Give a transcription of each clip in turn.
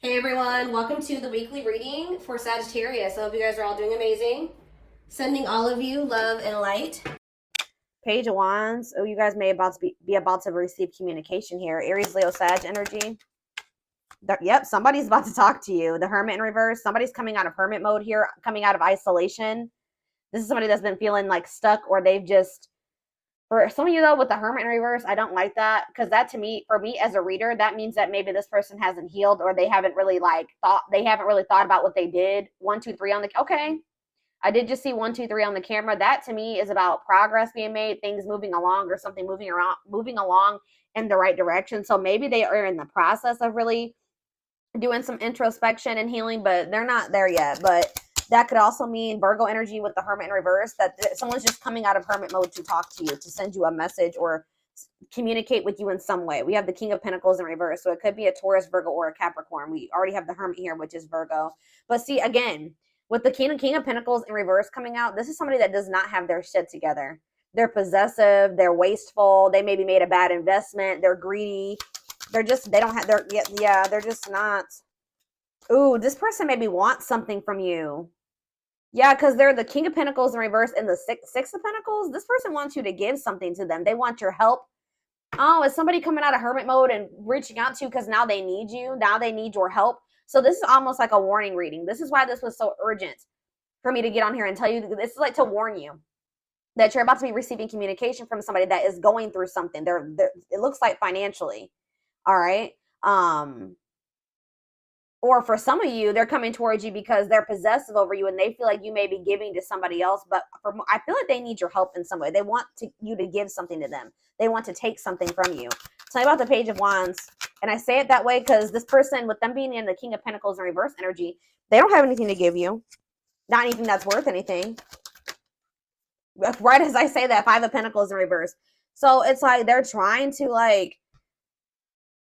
Hey everyone, welcome to the weekly reading for Sagittarius. I hope you guys are all doing amazing. Sending all of you love and light. Page of Wands. Oh, you guys may be about to receive communication here. Aries, Leo, Sag energy. Yep, somebody's about to talk to you. The Hermit in reverse. Somebody's coming out of hermit mode here, coming out of isolation. This is somebody that's been feeling like stuck, or they've just, for some of you though, with the Hermit in reverse, I don't like that, because that, to me, for me as a reader, that means that maybe this person hasn't healed, or they haven't really thought about what they did. 1, 2, 3 on the, okay, I did just see 1, 2, 3 on the camera. That to me is about progress being made, things moving along, or something moving along in the right direction. So maybe they are in the process of really doing some introspection and healing, but they're not there yet. But that could also mean Virgo energy with the Hermit in reverse, that someone's just coming out of hermit mode to talk to you, to send you a message or communicate with you in some way. We have the King of Pentacles in reverse, so it could be a Taurus, Virgo, or a Capricorn. We already have the Hermit here, which is Virgo. But see, again, with the King of Pentacles in reverse coming out, this is somebody that does not have their shit together. They're possessive, they're wasteful, they maybe made a bad investment, they're greedy, they're just, they don't have, they're just not. Ooh, this person maybe wants something from you. Yeah, because they're the King of Pentacles in reverse and the Six of Pentacles. This person wants you to give something to them. They want your help. Oh, is somebody coming out of hermit mode and reaching out to you because now they need you? Now they need your help. So this is almost like a warning reading. This is why this was so urgent for me to get on here and tell you. This is like to warn you that you're about to be receiving communication from somebody that is going through something. It looks like financially. All right. Or for some of you, they're coming towards you because they're possessive over you and they feel like you may be giving to somebody else. But I feel like they need your help in some way. They want you to give something to them. They want to take something from you. Tell me about the Page of Wands. And I say it that way because this person, with them being in the King of Pentacles in reverse energy, they don't have anything to give you. Not anything that's worth anything. Right as I say that, Five of Pentacles in reverse. So it's like they're trying to, like,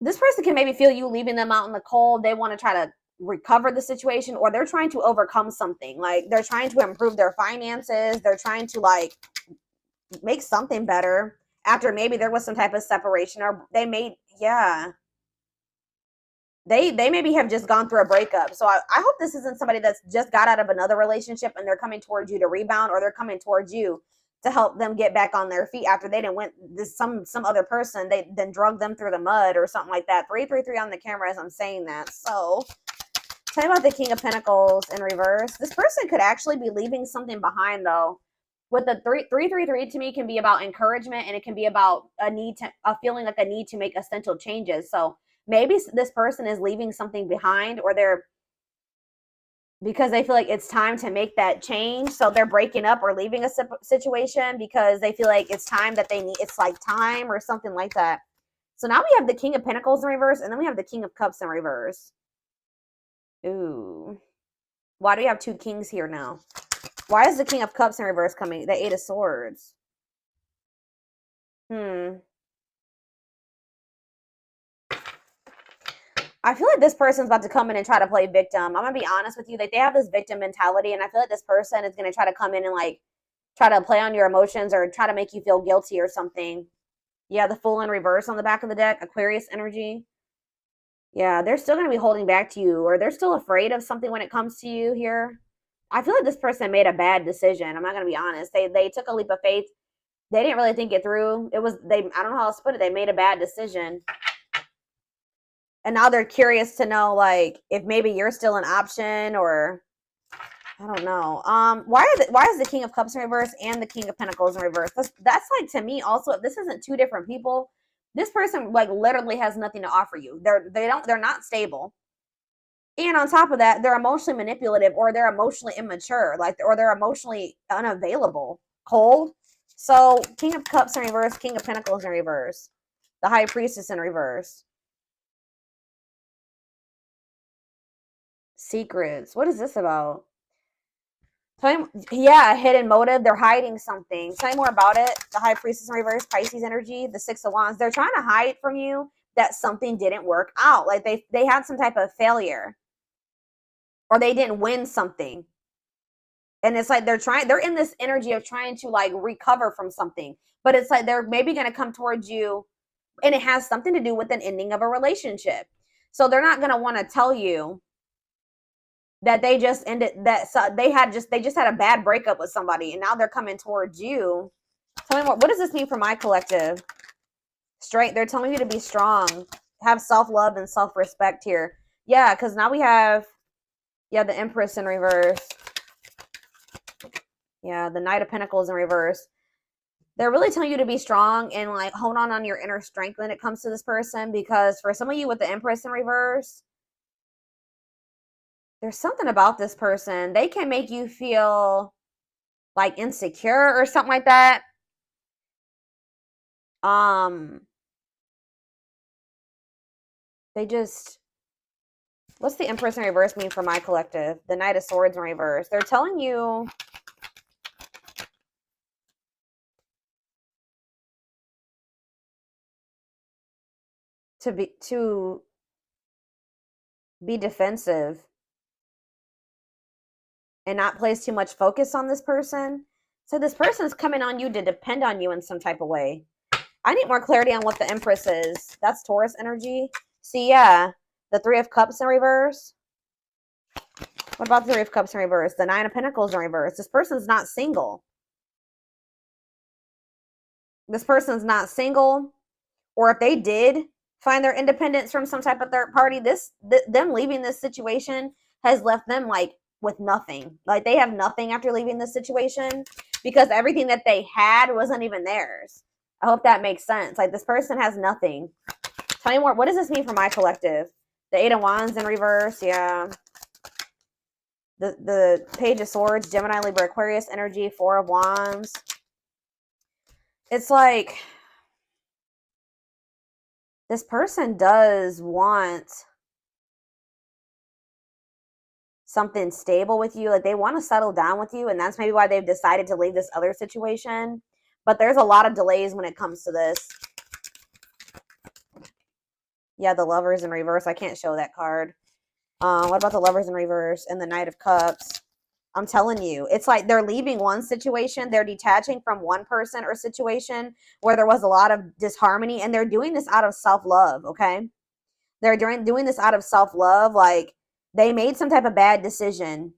this person can maybe feel you leaving them out in the cold. They want to try to recover the situation, or they're trying to overcome something. Like they're trying to improve their finances. They're trying to like make something better after maybe there was some type of separation, or they made, yeah. They maybe have just gone through a breakup. So I hope this isn't somebody that's just got out of another relationship and they're coming towards you to rebound, or they're coming towards you to help them get back on their feet after they didn't went this some other person, they then drug them through the mud or something like that. 333 on the camera as I'm saying that. So tell me about the King of Pentacles in reverse. This person could actually be leaving something behind though. With the 333 to me can be about encouragement, and it can be about a feeling like a need to make essential changes. So maybe this person is leaving something behind, or they're, because they feel like it's time to make that change. So they're breaking up or leaving a situation because they feel like it's time that they need, it's like time or something like that. So now we have the King of Pentacles in reverse, and then we have the King of Cups in reverse. Ooh. Why do we have two kings here now? Why is the King of Cups in reverse coming? The Eight of Swords. I feel like this person's about to come in and try to play victim. I'm gonna be honest with you. Like, they have this victim mentality, and I feel like this person is gonna try to come in and like try to play on your emotions or try to make you feel guilty or something. Yeah, the Fool in reverse on the back of the deck, Aquarius energy. Yeah, they're still gonna be holding back to you, or they're still afraid of something when it comes to you here. I feel like this person made a bad decision. I'm not gonna be honest. They took a leap of faith. They didn't really think it through. It was I don't know how else to put it. They made a bad decision. And now they're curious to know, like, if maybe you're still an option, or I don't know. Why is the King of Cups in reverse and the King of Pentacles in reverse? That's like, to me also, if this isn't two different people, this person like literally has nothing to offer you. They're not stable. And on top of that, they're emotionally manipulative, or they're emotionally immature, like, or they're emotionally unavailable, cold. So King of Cups in reverse, King of Pentacles in reverse, the High Priestess in reverse. Secrets. What is this about? Yeah, a hidden motive. They're hiding something. Tell me more about it. The High Priestess in reverse, Pisces energy, the Six of Wands. They're trying to hide from you that something didn't work out. Like they had some type of failure, or they didn't win something. And it's like they're in this energy of trying to like recover from something. But it's like they're maybe going to come towards you, and it has something to do with an ending of a relationship. So they're not going to want to tell you that they just ended that. So they just had a bad breakup with somebody and now they're coming towards you. Tell me more. What does this mean for my collective? Straight. They're telling you to be strong, have self-love and self-respect here. Yeah, because now we have, yeah, the Empress in reverse. Yeah, the Knight of Pentacles in reverse. They're really telling you to be strong and like hold on your inner strength when it comes to this person, because for some of you with the Empress in reverse, there's something about this person. They can make you feel like insecure or something like that. They just, what's the Empress in reverse mean for my collective? The Knight of Swords in reverse. They're telling you to be defensive and not place too much focus on this person. So this person is coming on you to depend on you in some type of way. I need more clarity on what the Empress is. That's Taurus energy. See, yeah, the Three of Cups in reverse. What about the Three of Cups in reverse? The Nine of Pentacles in reverse. This person's not single. This person's not single. Or if they did find their independence from some type of third party, them leaving this situation has left them like with nothing. Like they have nothing after leaving this situation because everything that they had wasn't even theirs. I hope that makes sense. Like this person has nothing. Tell me more. What does this mean for my collective? The Eight of Wands in reverse. Yeah. The Page of Swords, Gemini, Libra, Aquarius energy, Four of Wands. It's like this person does want something stable with you. Like they want to settle down with you. And that's maybe why they've decided to leave this other situation. But there's a lot of delays when it comes to this. Yeah, the Lovers in reverse. I can't show that card. What about the Lovers in reverse and the Knight of Cups? I'm telling you, it's like they're leaving one situation. They're detaching from one person or situation where there was a lot of disharmony. And they're doing this out of self-love, okay? They're doing this out of self-love. Like they made some type of bad decision.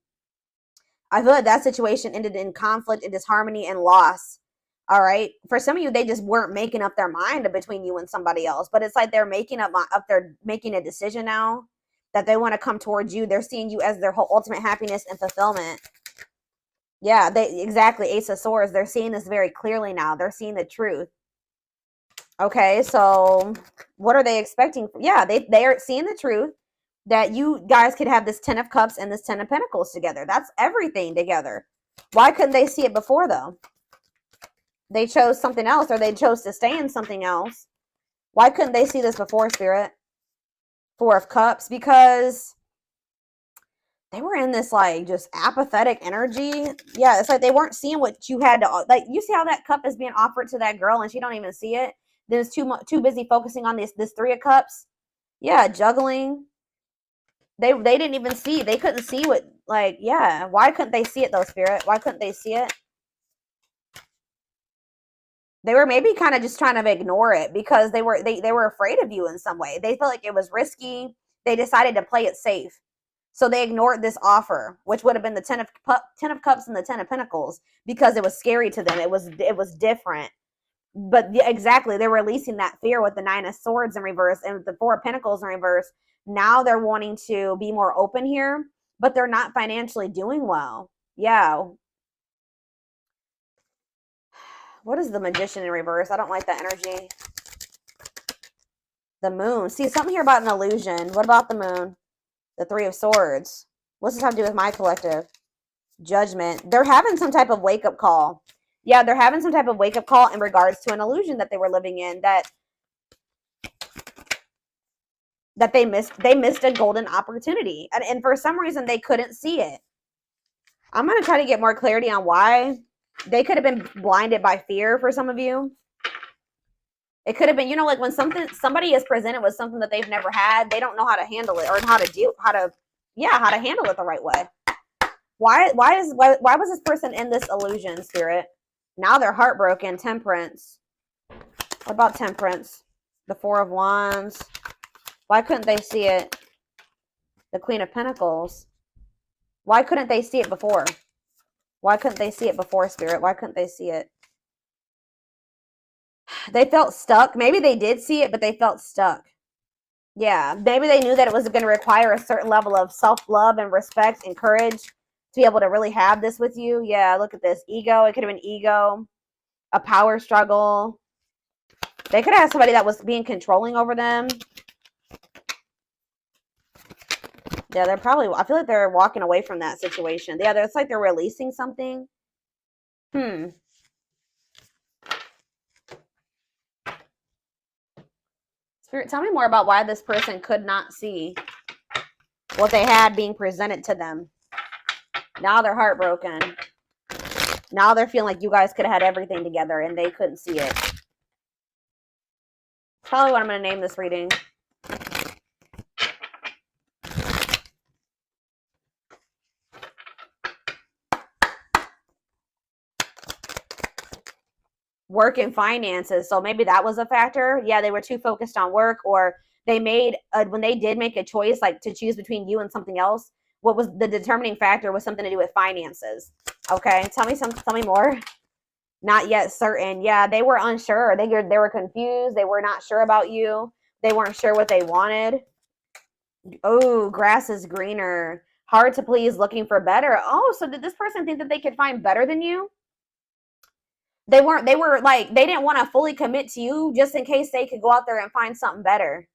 I feel like that situation ended in conflict and disharmony and loss. All right. For some of you, they just weren't making up their mind between you and somebody else. But it's like they're making they're making a decision now that they want to come towards you. They're seeing you as their whole ultimate happiness and fulfillment. Yeah, exactly. Ace of Swords. They're seeing this very clearly now. They're seeing the truth. Okay, so what are they expecting? Yeah, they are seeing the truth that you guys could have this 10 of Cups and this 10 of Pentacles together. That's everything together. Why couldn't they see it before, though? They chose something else, or they chose to stay in something else. Why couldn't they see this before, Spirit? Four of Cups, because they were in this like just apathetic energy. Yeah, it's like they weren't seeing what you had to, like, you see how that cup is being offered to that girl and she don't even see it. Then it's too busy focusing on this Three of Cups. Yeah, juggling. They didn't even see. They couldn't see what, like, yeah. Why couldn't they see it though, Spirit? Why couldn't they see it? They were maybe kind of just trying to ignore it because they were afraid of you in some way. They felt like it was risky. They decided to play it safe. So they ignored this offer, which would have been the 10 of Cups and the 10 of Pentacles, because it was scary to them. It was different. But exactly, they're releasing that fear with the 9 of Swords in reverse and the 4 of Pentacles in reverse. Now they're wanting to be more open here, but they're not financially doing well. Yeah. What is the Magician in reverse? I don't like that energy. The Moon. See, something here about an illusion. What about the Moon? The Three of Swords. What's this have to do with my collective? Judgment. They're having some type of wake-up call. Yeah, they're having some type of wake-up call in regards to an illusion that they were living in, that they missed a golden opportunity. And for some reason, they couldn't see it. I'm going to try to get more clarity on why. They could have been blinded by fear for some of you. It could have been, like when somebody is presented with something that they've never had, they don't know how to handle it or how to handle it the right way. Why was this person in this illusion, Spirit? Now they're heartbroken. Temperance. What about Temperance? The Four of Wands. Why couldn't they see it? The Queen of Pentacles. Why couldn't they see it before? Why couldn't they see it before, Spirit? Why couldn't they see it? They felt stuck. Maybe they did see it, but they felt stuck. Yeah, maybe they knew that it was going to require a certain level of self-love and respect and courage to be able to really have this with you. Yeah, look at this. Ego. It could have been ego. A power struggle. They could have had somebody that was being controlling over them. Yeah, they're probably, I feel like they're walking away from that situation. Yeah, it's like they're releasing something. Spirit, tell me more about why this person could not see what they had being presented to them. Now they're heartbroken. Now they're feeling like you guys could have had everything together and they couldn't see it. Probably what I'm going to name this reading. Work and finances. So maybe that was a factor. Yeah, they were too focused on work, or they made, when they did make a choice, like to choose between you and something else, what was the determining factor was something to do with finances. Okay, tell me more. Not yet certain. Yeah, they were unsure. They were confused. They were not sure about you. They weren't sure what they wanted. Oh, grass is greener. Hard to please, looking for better. Oh, so did this person think that they could find better than you? They were like, they didn't want to fully commit to you just in case they could go out there and find something better.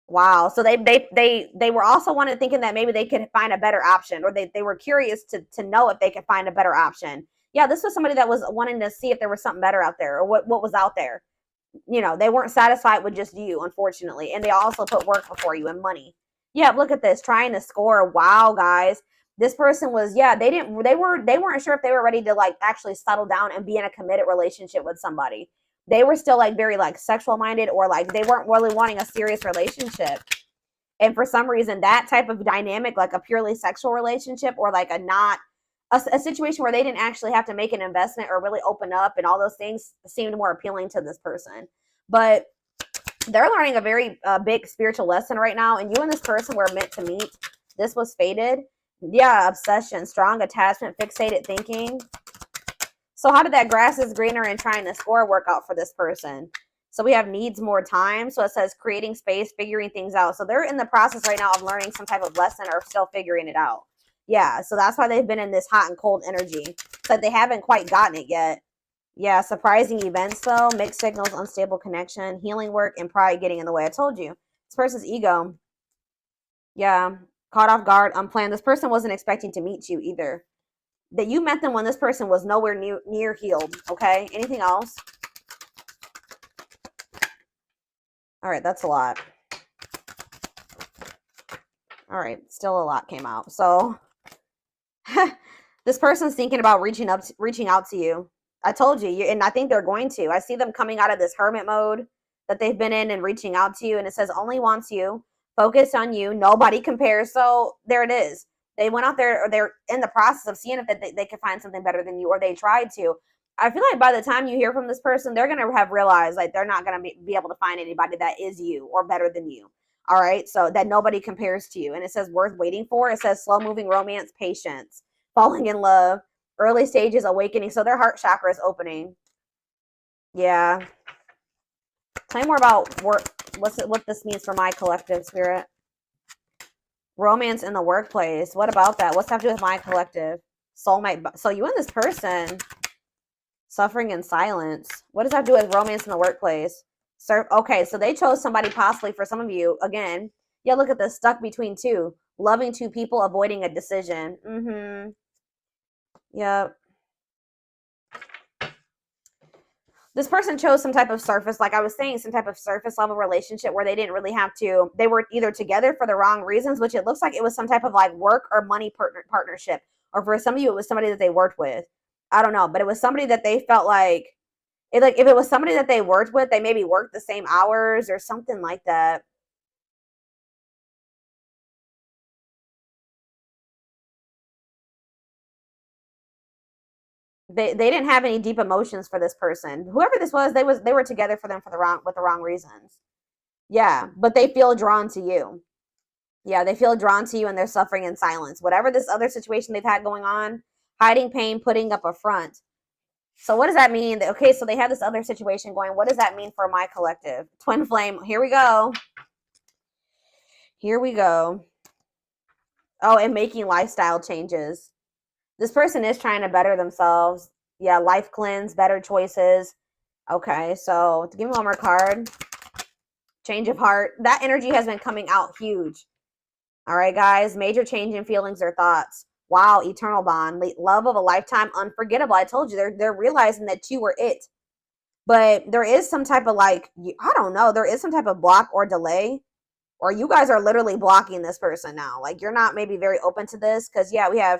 Wow. So they were also thinking that maybe they could find a better option, or they were curious to know if they could find a better option. Yeah, this was somebody that was wanting to see if there was something better out there, or what was out there. You know, they weren't satisfied with just you, unfortunately. And they also put work before you and money. Yeah, look at this, trying to score. Wow, guys. This person was, yeah, they weren't sure if they were ready to like actually settle down and be in a committed relationship with somebody. They were still like very like sexual minded, or like they weren't really wanting a serious relationship. And for some reason, that type of dynamic, like a purely sexual relationship, or like a situation where they didn't actually have to make an investment or really open up and all those things, seemed more appealing to this person. But they're learning a very big spiritual lesson right now, and you and this person were meant to meet. This was fated. Yeah, obsession, strong attachment, fixated thinking. So how did that grass is greener and trying to score work out for this person? So we have needs more time. So it says creating space, figuring things out. So they're in the process right now of learning some type of lesson, or still figuring it out. Yeah, so that's why they've been in this hot and cold energy. So they haven't quite gotten it yet. Yeah, surprising events though, mixed signals, unstable connection, healing work, and pride getting in the way. I told you. This person's ego. Yeah, caught off guard, unplanned. This person wasn't expecting to meet you either. That you met them when this person was nowhere near healed. Okay, anything else? All right, that's a lot. All right, still a lot came out. So this person's thinking about reaching out to you. I told you, and I think they're going to. I see them coming out of this hermit mode that they've been in and reaching out to you. And it says only wants you, focus on you, nobody compares. So there it is. They went out there, or they're in the process of seeing if they could find something better than you, or they tried to. I feel like by the time you hear from this person, they're going to have realized like they're not going to be able to find anybody that is you or better than you. All right. So that nobody compares to you. And it says worth waiting for. It says slow moving romance, patience, falling in love, early stages, awakening. So their heart chakra is opening. Yeah. Tell me more about what this means for my collective, Spirit. Romance in the workplace. What about that? What's that have to do with my collective? Soulmate. So you and this person, suffering in silence. What does that do with romance in the workplace? Okay, so they chose somebody possibly for some of you. Again, yeah, look at this. Stuck between two. Loving two people, avoiding a decision. Mm-hmm. Yep. This person chose some type of surface, like I was saying, some type of surface level relationship where they didn't really have to, they were either together for the wrong reasons, which it looks like it was some type of like work or money partnership. Or for some of you, it was somebody that they worked with. I don't know, but it was somebody that they felt like if it was somebody that they worked with, they maybe worked the same hours or something like that. They didn't have any deep emotions for this person. Whoever this was, they were together with the wrong reasons. Yeah, but they feel drawn to you. Yeah, they feel drawn to you and they're suffering in silence. Whatever this other situation they've had going on, hiding pain, putting up a front. So what does that mean? Okay, so they have this other situation going. What does that mean for my collective? Twin flame. Here we go. Here we go. Oh, and making lifestyle changes. This person is trying to better themselves. Yeah, life cleanse, better choices. Okay, so give me one more card. Change of heart. That energy has been coming out huge. All right, guys. Major change in feelings or thoughts. Wow, eternal bond. Love of a lifetime, unforgettable. I told you, they're realizing that you were it. But there is some type of I don't know, there is some type of block or delay. Or you guys are literally blocking this person now. Like, you're not maybe very open to this. Because, yeah, we have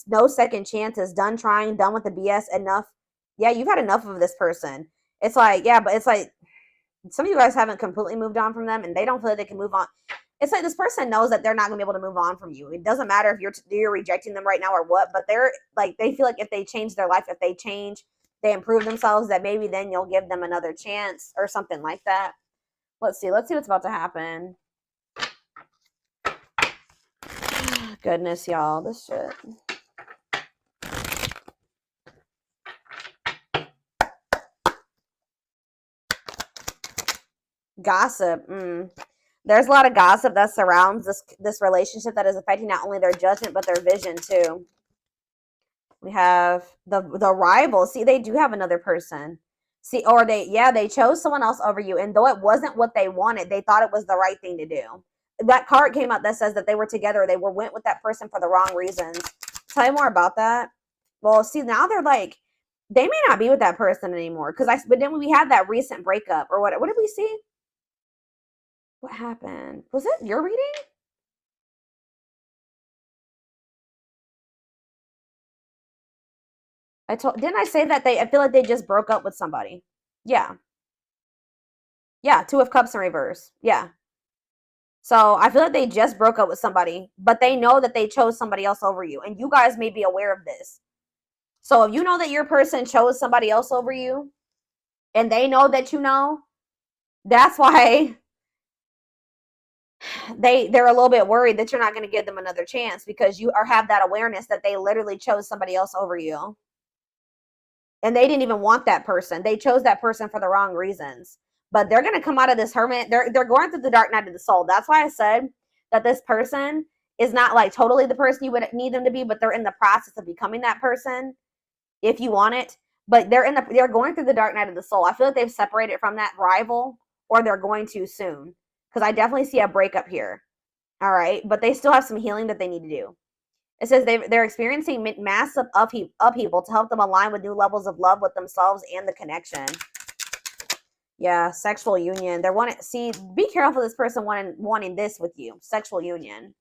no second chances. Done trying. Done with the BS. Enough. Yeah, you've had enough of this person. It's like, yeah, but it's like some of you guys haven't completely moved on from them. And they don't feel like they can move on. It's like this person knows that they're not going to be able to move on from you. It doesn't matter if you're rejecting them right now or what. But they're like, they feel like if they change their life, if they change, they improve themselves, that maybe then you'll give them another chance or something like that. Let's see what's about to happen. Goodness, y'all, this shit. Gossip. There's a lot of gossip that surrounds this relationship that is affecting not only their judgment but their vision too. We have the rival. See, they do have another person. See, or they chose someone else over you, and though it wasn't what they wanted, they thought it was the right thing to do. That card came out that says that they were together. They went with that person for the wrong reasons. Tell you more about that. Well, see, now they're like, they may not be with that person anymore. But then we had that recent breakup or what did we see? What happened? Was it your reading? Didn't I say that I feel like they just broke up with somebody? Yeah. Yeah, Two of Cups in reverse. Yeah. So I feel like they just broke up with somebody, but they know that they chose somebody else over you. And you guys may be aware of this. So if you know that your person chose somebody else over you, and they know that you know, that's why they're a little bit worried that you're not going to give them another chance, because you have that awareness that they literally chose somebody else over you. And they didn't even want that person. They chose that person for the wrong reasons. But they're going to come out of this hermit. They're going through the dark night of the soul. That's why I said that this person is not like totally the person you would need them to be, but they're in the process of becoming that person if you want it. But they're going through the dark night of the soul. I feel like they've separated from that rival, or they're going to soon, because I definitely see a breakup here. All right, but they still have some healing that they need to do. It says they're experiencing massive upheaval to help them align with new levels of love with themselves and the connection. Yeah, sexual union. Be careful this person wanting this with you. Sexual union.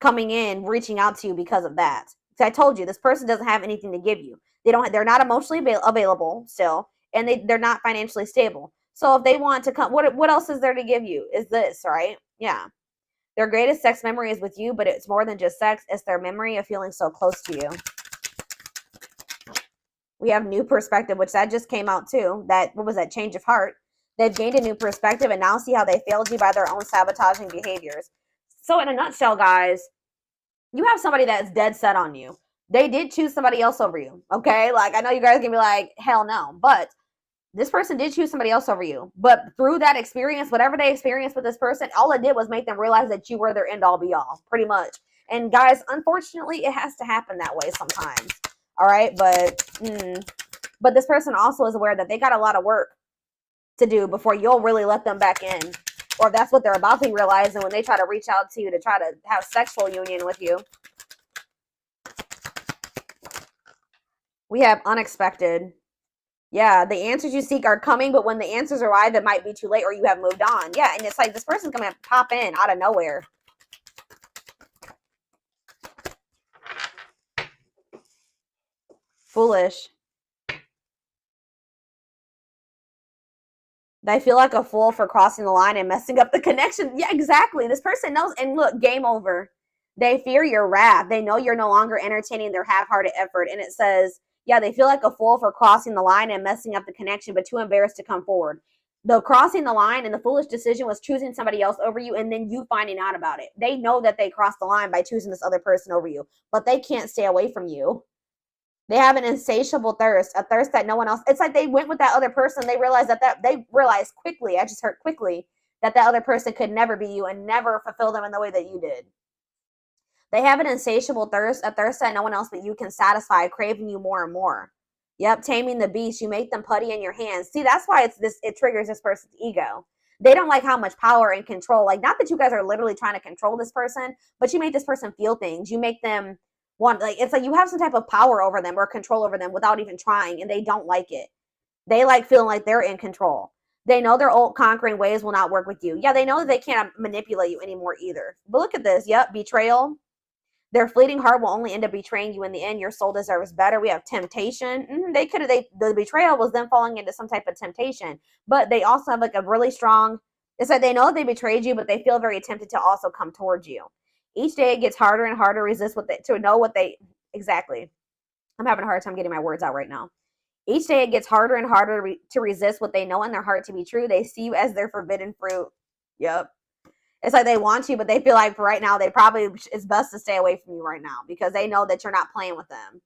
Coming in, reaching out to you because of that. So I told you, this person doesn't have anything to give you. They're not emotionally available still, and they're not financially stable. So if they want to come, what else is there to give you? Is this, right? Yeah. Their greatest sex memory is with you, but it's more than just sex. It's their memory of feeling so close to you. We have new perspective, which that just came out too. What was that? Change of heart. They've gained a new perspective and now see how they failed you by their own sabotaging behaviors. So in a nutshell, guys, you have somebody that's dead set on you. They did choose somebody else over you. Okay? Like, I know you guys can be like, hell no. But this person did choose somebody else over you. But through that experience, whatever they experienced with this person, all it did was make them realize that you were their end all be all, pretty much. And guys, unfortunately, it has to happen that way sometimes. All right? But this person also is aware that they got a lot of work to do before you'll really let them back in. Or if that's what they're about to realize, and when they try to reach out to you to try to have sexual union with you. We have unexpected. Yeah, the answers you seek are coming, but when the answers arrive, it might be too late or you have moved on. Yeah, and it's like this person's going to pop in out of nowhere. Foolish. They feel like a fool for crossing the line and messing up the connection. Yeah, exactly. This person knows. And look, game over. They fear your wrath. They know you're no longer entertaining their half-hearted effort. And it says, yeah, they feel like a fool for crossing the line and messing up the connection, but too embarrassed to come forward. The crossing the line and the foolish decision was choosing somebody else over you and then you finding out about it. They know that they crossed the line by choosing this other person over you, but they can't stay away from you. They have an insatiable thirst, a thirst that no one else. It's like they went with that other person. They realized they realized quickly. I just heard quickly that other person could never be you and never fulfill them in the way that you did. They have an insatiable thirst, a thirst that no one else but you can satisfy, craving you more and more. Yep, taming the beast. You make them putty in your hands. See, that's why it triggers this person's ego. They don't like how much power and control. Like, not that you guys are literally trying to control this person, but you make this person feel things. You make them want, like, it's like you have some type of power over them or control over them without even trying, and they don't like it. They like feeling like they're in control. They know their old conquering ways will not work with you. Yeah, they know that they can't manipulate you anymore either. But look at this. Yep, betrayal. Their fleeting heart will only end up betraying you in the end. Your soul deserves better. We have temptation. The betrayal was them falling into some type of temptation. But they also have like a really strong, it's like they know that they betrayed you, but they feel very tempted to also come towards you. Each day it gets harder and harder to resist exactly. I'm having a hard time getting my words out right now. Each day it gets harder and harder to resist what they know in their heart to be true. They see you as their forbidden fruit. Yep. It's like they want you, but they feel like for right now, it's best to stay away from you right now because they know that you're not playing with them.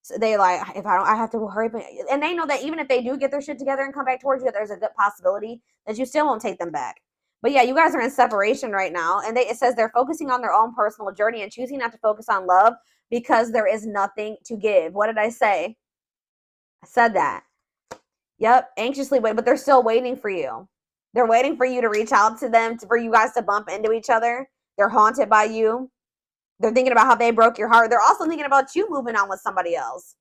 So they're like, I have to hurry. And they know that even if they do get their shit together and come back towards you, there's a good possibility that you still won't take them back. But yeah, you guys are in separation right now. And it says they're focusing on their own personal journey and choosing not to focus on love because there is nothing to give. What did I say? I said that. Yep, anxiously wait, but they're still waiting for you. They're waiting for you to reach out to them, for you guys to bump into each other. They're haunted by you. They're thinking about how they broke your heart. They're also thinking about you moving on with somebody else.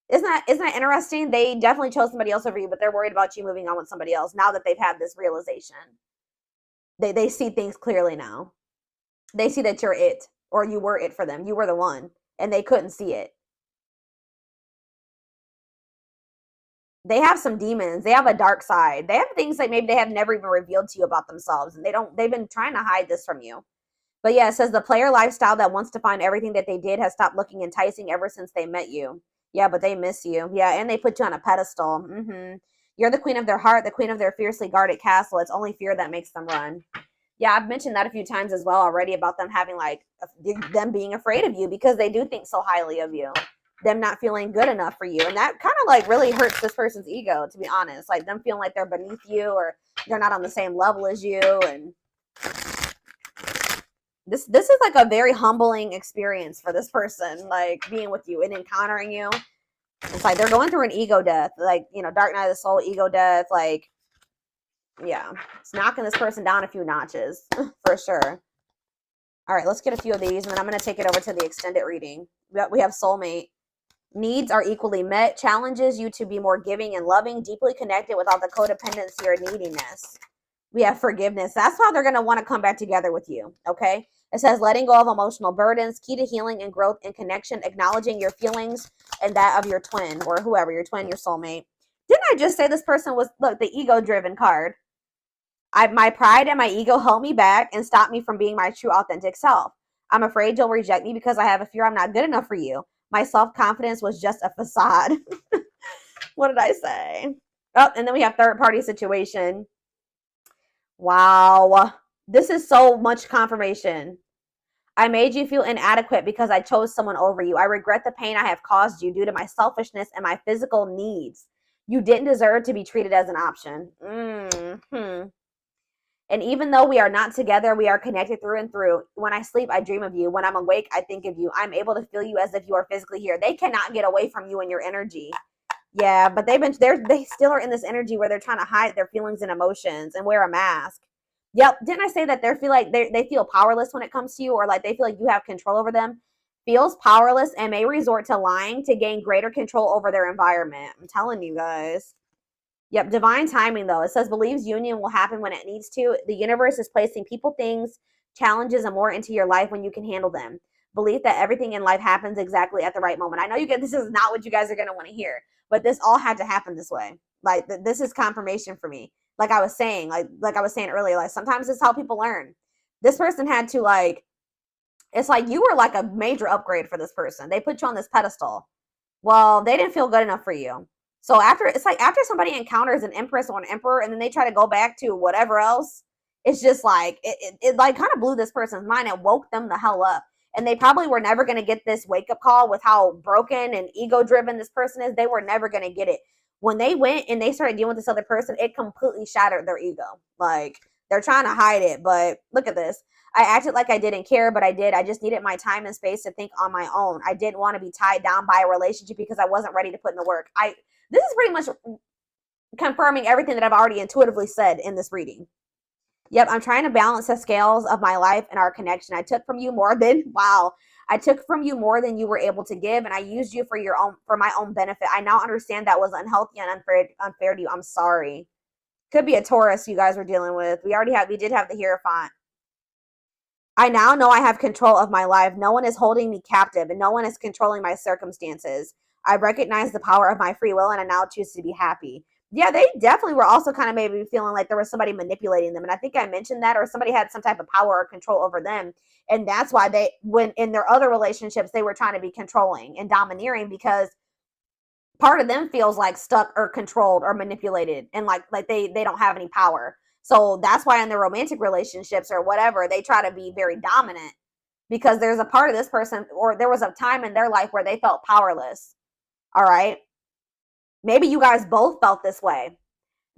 Isn't that interesting? They definitely chose somebody else over you, but they're worried about you moving on with somebody else now that they've had this realization. They see things clearly now. They see that you're it, or you were it for them. You were the one, and they couldn't see it. They have some demons. They have a dark side. They have things that maybe they have never even revealed to you about themselves. And they've been trying to hide this from you. But yeah, it says the player lifestyle that wants to find everything that they did has stopped looking enticing ever since they met you. Yeah, but they miss you. Yeah, and they put you on a pedestal. You're the queen of their heart, the queen of their fiercely guarded castle. It's only fear that makes them run. Yeah, I've mentioned that a few times as well already about them having them being afraid of you because they do think so highly of you. Them not feeling good enough for you. And that kind of really hurts this person's ego, to be honest. Like them feeling like they're beneath you or they're not on the same level as you. And this is like a very humbling experience for this person, like being with you and encountering you. It's like they're going through an ego death, like, dark night of the soul, ego death. Like, yeah, it's knocking this person down a few notches for sure. All right, let's get a few of these and then I'm going to take it over to the extended reading. We have soulmate. Needs are equally met, challenges you to be more giving and loving, deeply connected without the codependency or neediness. We have forgiveness. That's how they're going to want to come back together with you, okay? It says letting go of emotional burdens, key to healing and growth and connection, acknowledging your feelings and that of your twin or whoever, your twin, your soulmate. Didn't I just say this person was, look, the ego-driven card? My pride and my ego held me back and stopped me from being my true authentic self. I'm afraid you'll reject me because I have a fear I'm not good enough for you. My self-confidence was just a facade. What did I say? Oh, and then we have third-party situation. Wow. This is so much confirmation. I made you feel inadequate because I chose someone over you. I regret the pain I have caused you due to my selfishness and my physical needs. You didn't deserve to be treated as an option. And even though we are not together, we are connected through and through. When I sleep, I dream of you. When I'm awake, I think of you. I'm able to feel you as if you are physically here. They cannot get away from you and your energy. Yeah, but they still are in this energy where they're trying to hide their feelings and emotions and wear a mask. Yep. Didn't I say that they feel powerless when it comes to you, or like they feel like you have control over them? Feels powerless and may resort to lying to gain greater control over their environment. I'm telling you guys. Yep, divine timing, though. It says believes union will happen when it needs to. The universe is placing people, things, challenges, and more into your life when you can handle them. Belief that everything in life happens exactly at the right moment. I know this is not what you guys are going to want to hear, but this all had to happen this way. Like, this is confirmation for me. Like I was saying, like I was saying earlier, like sometimes it's how people learn. This person had to it's like you were like a major upgrade for this person. They put you on this pedestal. Well, they didn't feel good enough for you. So after, it's like after somebody encounters an empress or an emperor and then they try to go back to whatever else, it's just like, it like kind of blew this person's mind and woke them the hell up. And they probably were never going to get this wake up call with how broken and ego driven this person is. They were never going to get it. When they went and they started dealing with this other person, it completely shattered their ego. Like, they're trying to hide it, but look at this. I acted like I didn't care, but I did. I just needed my time and space to think on my own. I didn't want to be tied down by a relationship because I wasn't ready to put in the work. This is pretty much confirming everything that I've already intuitively said in this reading. Yep, I'm trying to balance the scales of my life and our connection. I took from you more than, wow, I took from you more than you were able to give, and I used you for my own benefit. I now understand that was unhealthy and unfair to you. I'm sorry. Could be a Taurus you guys were dealing with. We did have the Hierophant. I now know I have control of my life. No one is holding me captive, and no one is controlling my circumstances. I recognize the power of my free will, and I now choose to be happy. Yeah, they definitely were also kind of maybe feeling like there was somebody manipulating them. And I think I mentioned that, or somebody had some type of power or control over them. And that's why when in their other relationships, they were trying to be controlling and domineering, because part of them feels like stuck or controlled or manipulated, and like they don't have any power. So that's why in their romantic relationships or whatever, they try to be very dominant, because there's a part of this person, or there was a time in their life where they felt powerless. All right. Maybe you guys both felt this way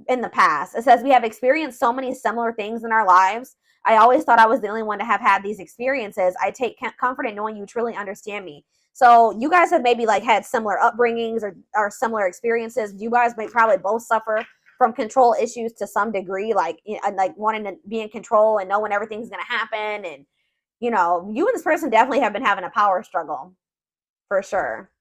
in the past. It says we have experienced so many similar things in our lives. I always thought I was the only one to have had these experiences. I take comfort in knowing you truly understand me. So you guys have maybe like had similar upbringings or similar experiences. You guys may probably both suffer from control issues to some degree, like wanting to be in control and knowing everything's going to happen. And, you and this person definitely have been having a power struggle for sure.